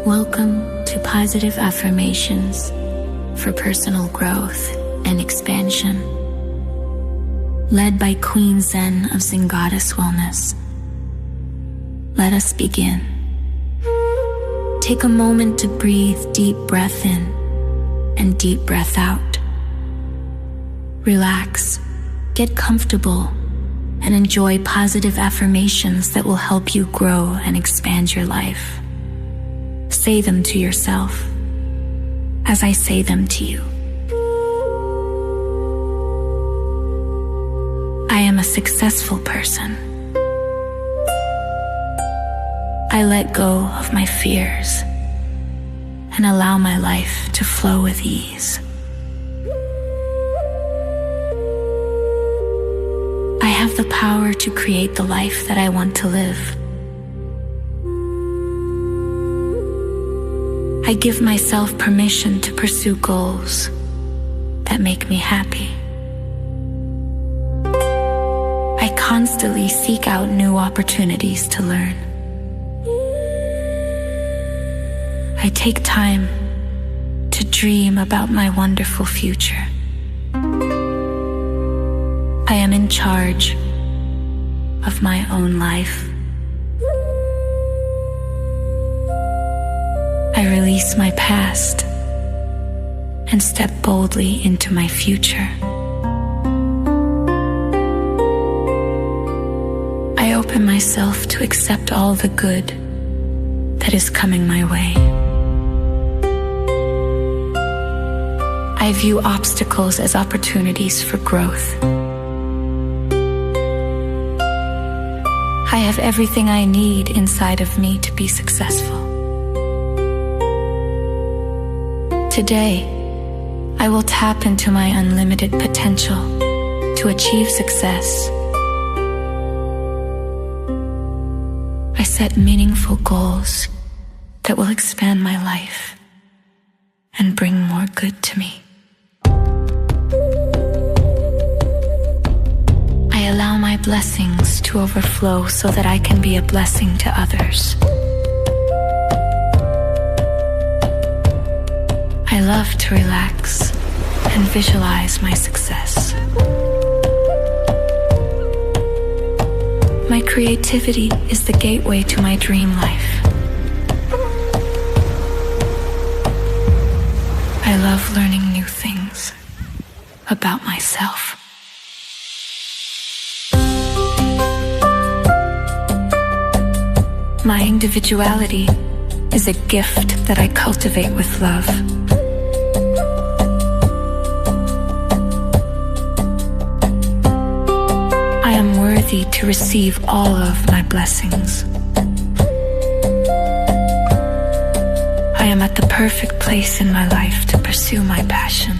Welcome to Positive Affirmations for personal growth and expansion. Led by Queen Zen of Zengoddess Wellness. Let us begin. Take a moment to breathe deep breath in and deep breath out. Relax, get comfortable, and enjoy positive affirmations that will help you grow and expand your life. Say them to yourself as I say them to you. I am a successful person. I let go of my fears and allow my life to flow with ease. I have the power to create the life that I want to live. I give myself permission to pursue goals that make me happy. I constantly seek out new opportunities to learn. I take time to dream about my wonderful future. I am in charge of my own life. I release my past and step boldly into my future. I open myself to accept all the good that is coming my way. I view obstacles as opportunities for growth. I have everything I need inside of me to be successful. Today, I will tap into my unlimited potential to achieve success. I set meaningful goals that will expand my life and bring more good to me. I allow my blessings to overflow so that I can be a blessing to others. I love to relax and visualize my success. My creativity is the gateway to my dream life. I love learning new things about myself. My individuality is a gift that I cultivate with love. I am worthy to receive all of my blessings. I am at the perfect place in my life to pursue my passion.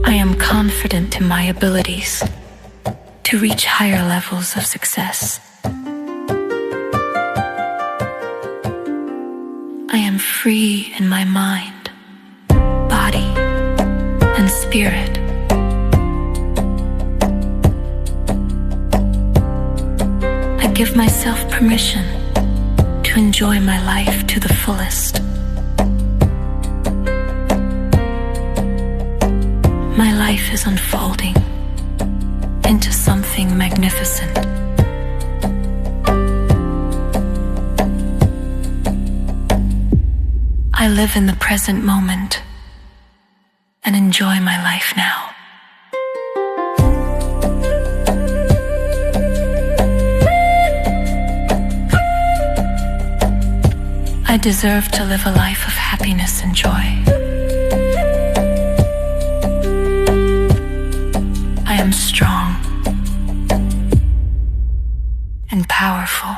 I am confident in my abilities to reach higher levels of success. I am free in my mind, body, and spirit. I give myself permission to enjoy my life to the fullest. My life is unfolding into something magnificent. I live in the present moment and enjoy my life now. I deserve to live a life of happiness and joy. I am strong and powerful.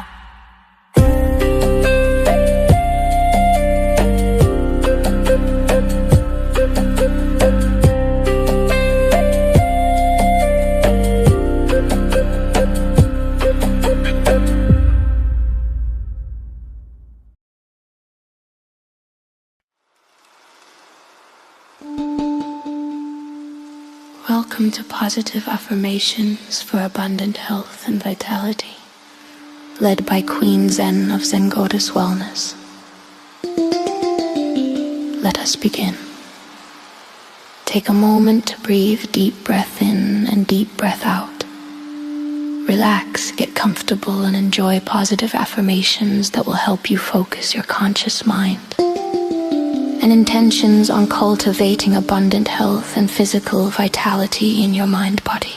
Welcome to Positive Affirmations for abundant health and vitality. led by Queen Zen of Zengoddess Wellness. Let us begin. Take a moment to breathe deep breath in and deep breath out. Relax, get comfortable, and enjoy positive affirmations that will help you focus your conscious mind. And intentions on cultivating abundant health and physical vitality in your mind-body.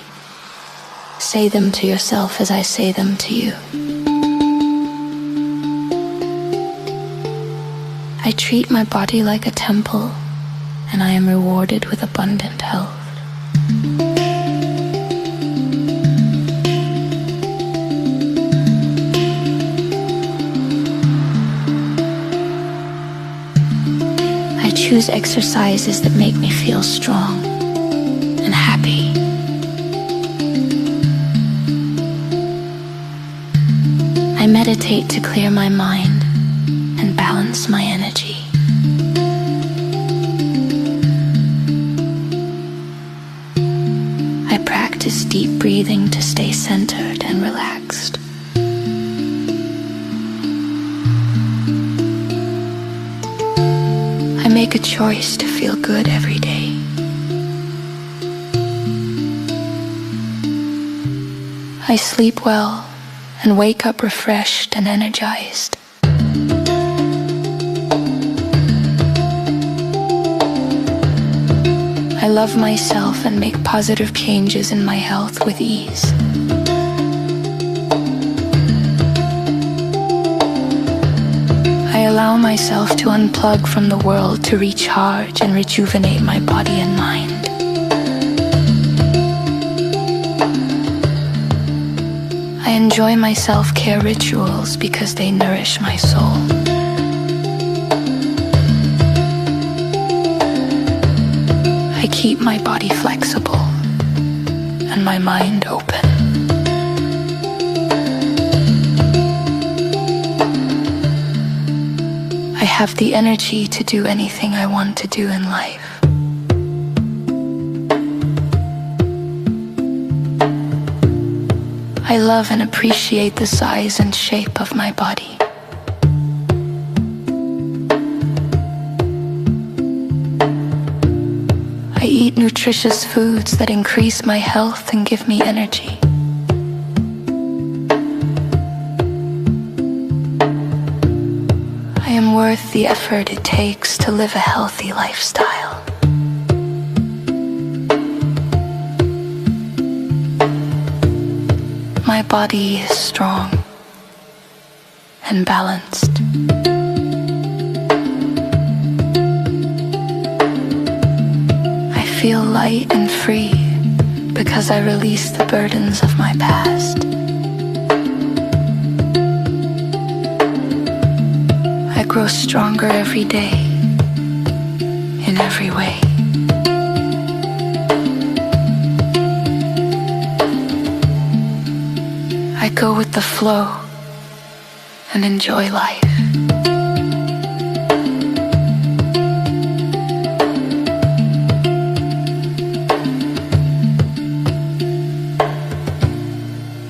Say them to yourself as I say them to you. I treat my body like a temple, and I am rewarded with abundant health. I choose exercises that make me feel strong and happy. I meditate to clear my mind and balance my energy. I practice deep breathing to stay centered and relaxed. I make a choice to feel good every day. I sleep well and wake up refreshed and energized. I love myself and make positive changes in my health with ease. I allow myself to unplug from the world to recharge and rejuvenate my body and mind. I enjoy my self-care rituals because they nourish my soul. I keep my body flexible and my mind open. I have the energy to do anything I want to do in life. I love and appreciate the size and shape of my body. I eat nutritious foods that increase my health and give me energy. I am worth the effort it takes to live a healthy lifestyle. My body is strong and balanced. I feel light and free because I release the burdens of my past. I grow stronger every day, in every way. I go with the flow and enjoy life.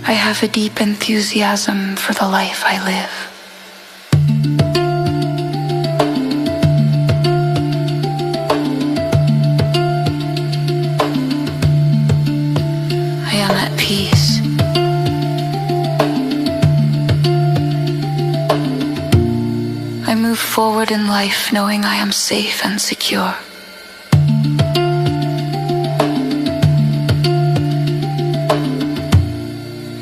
I have a deep enthusiasm for the life I live. I am at peace. I move forward in life knowing I am safe and secure.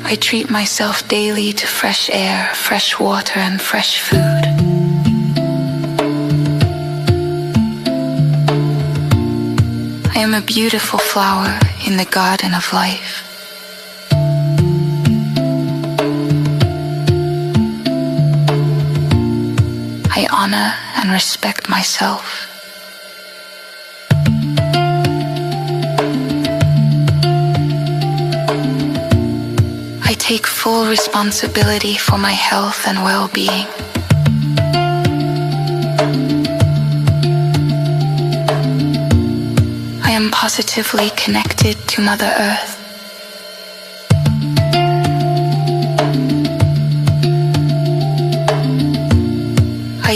I treat myself daily to fresh air, fresh water, and fresh food. I am a beautiful flower in the garden of life. I honor and respect myself. I take full responsibility for my health and well-being. I am positively connected to Mother Earth.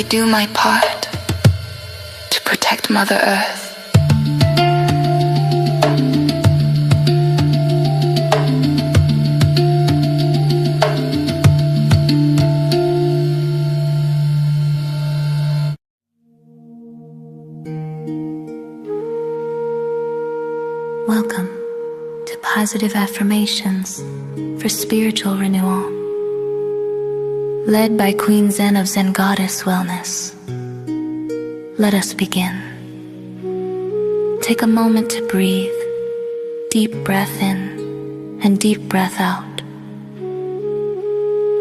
I do my part to protect Mother Earth. Welcome to Positive Affirmations for Spiritual Renewal, led by Queen Zen of Zengoddess Wellness. Let us begin. Take a moment to breathe, deep breath in and deep breath out.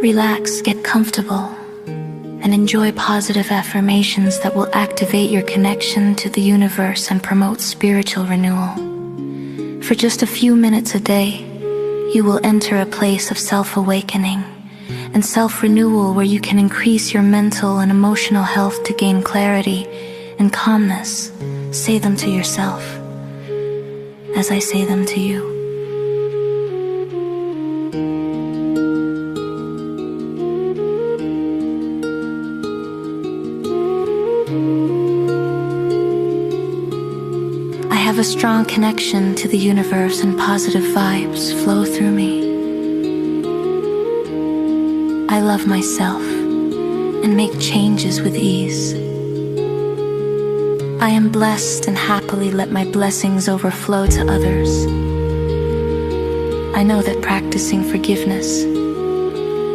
Relax, get comfortable, and enjoy positive affirmations that will activate your connection to the universe and promote spiritual renewal. For just a few minutes a day, you will enter a place of self-awakening and self-renewal where you can increase your mental and emotional health to gain clarity and calmness. Say them to yourself as I say them to you. I have a strong connection to the universe and positive vibes flow through me. I love myself and make changes with ease. I am blessed and happily let my blessings overflow to others. I know that practicing forgiveness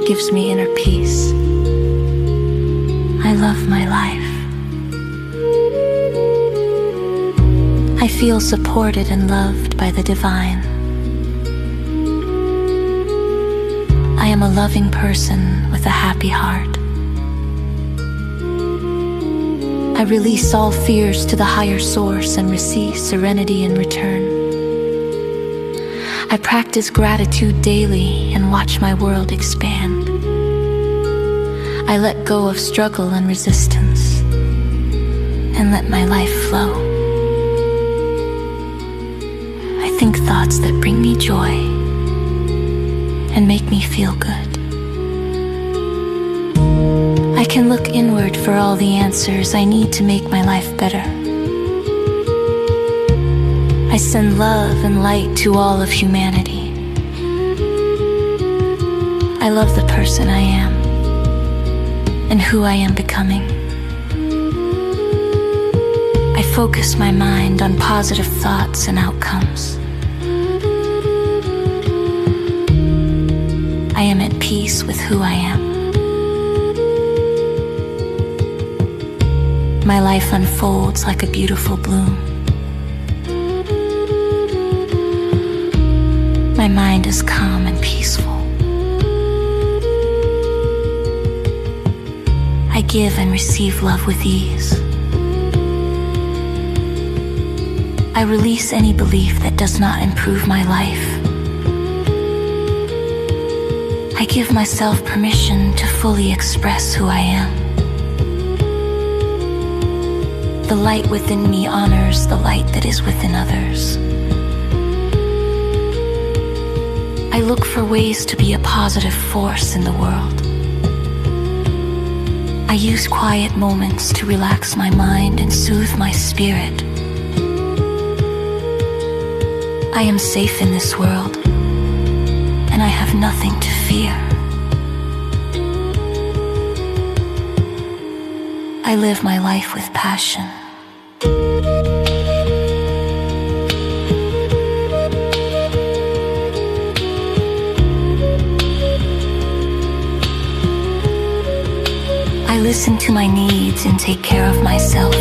gives me inner peace. I love my life. I feel supported and loved by the divine. I am a loving person with a happy heart. I release all fears to the higher source and receive serenity in return. I practice gratitude daily and watch my world expand. I let go of struggle and resistance and let my life flow. I think thoughts that bring me joy and make me feel good. I can look inward for all the answers I need to make my life better. I send love and light to all of humanity. I love the person I am and who I am becoming. I focus my mind on positive thoughts and outcomes. I am at peace with who I am. My life unfolds like a beautiful bloom. My mind is calm and peaceful. I give and receive love with ease. I release any belief that does not improve my life. I give myself permission to fully express who I am. The light within me honors the light that is within others. I look for ways to be a positive force in the world. I use quiet moments to relax my mind and soothe my spirit. I am safe in this world, and I have nothing to fear. I live my life with passion. I listen to my needs and take care of myself.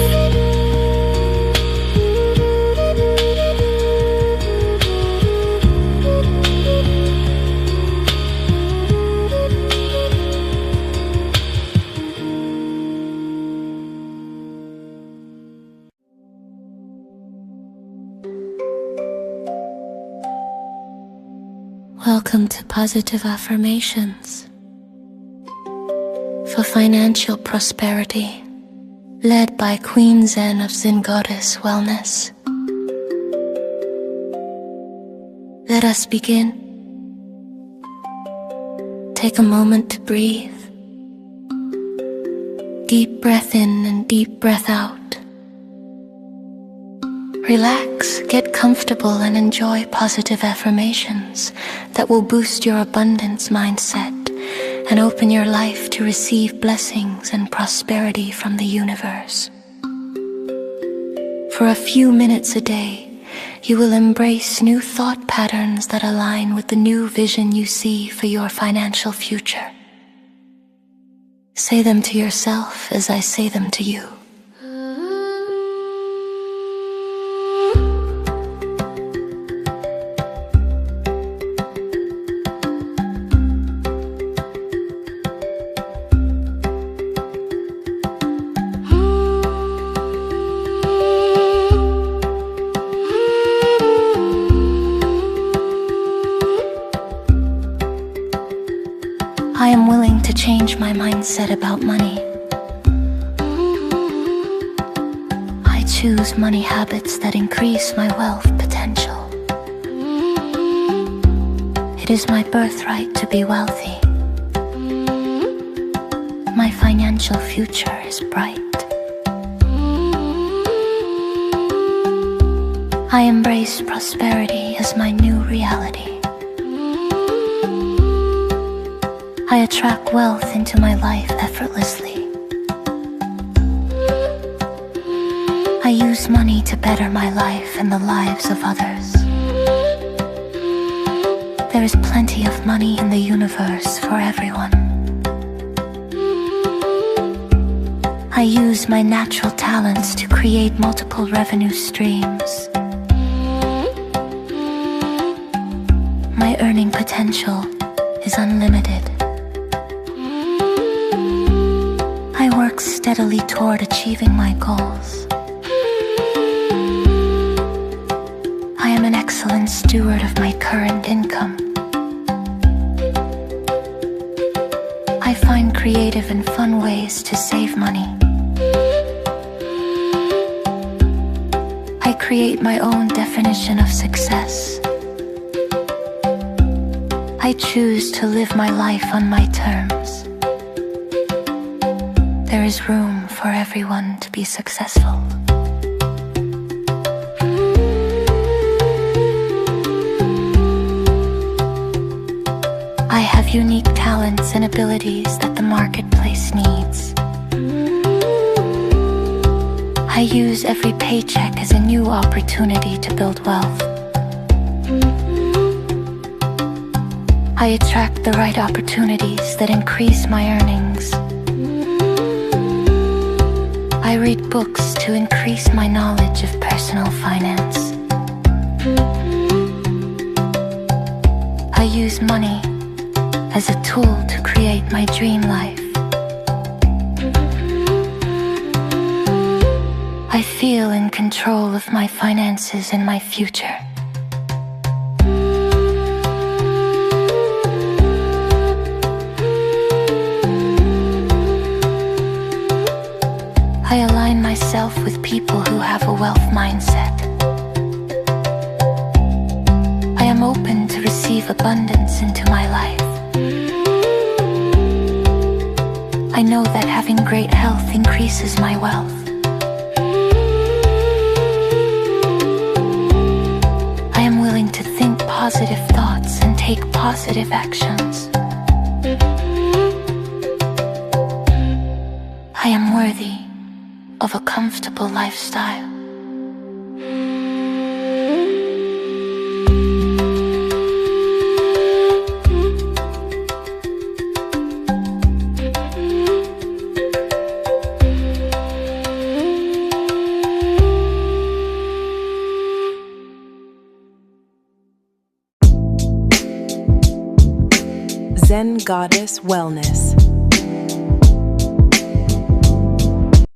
Welcome to Positive Affirmations for financial prosperity, led by Queen Zen of Zengoddess Wellness. Let us begin. Take a moment to breathe, Deep breath in and deep breath out. Relax, get comfortable, and enjoy positive affirmations that will boost your abundance mindset and open your life to receive blessings and prosperity from the universe. For a few minutes a day, you will embrace new thought patterns that align with the new vision you see for your financial future. Say them to yourself as I say them to you. I am willing to change my mindset about money. I choose money habits that increase my wealth potential. It is my birthright to be wealthy. My financial future is bright. I embrace prosperity as my new reality. I attract wealth into my life effortlessly. I use money to better my life and the lives of others. There is plenty of money in the universe for everyone. I use my natural talents to create multiple revenue streams. My earning potential is unlimited. I work steadily toward achieving my goals. I am an excellent steward of my current income. I find creative and fun ways to save money. I create my own definition of success. I choose to live my life on my terms. There is room for everyone to be successful. I have unique talents and abilities that the marketplace needs. I use every paycheck as a new opportunity to build wealth. I attract the right opportunities that increase my earnings. I read books to increase my knowledge of personal finance. I use money as a tool to create my dream life. I feel in control of my finances and my future. I align myself with people who have a wealth mindset. I am open to receive abundance into my life. I know that having great health increases my wealth. I am willing to think positive thoughts and take positive actions. I am worthy of a comfortable lifestyle. Zengoddess Wellness.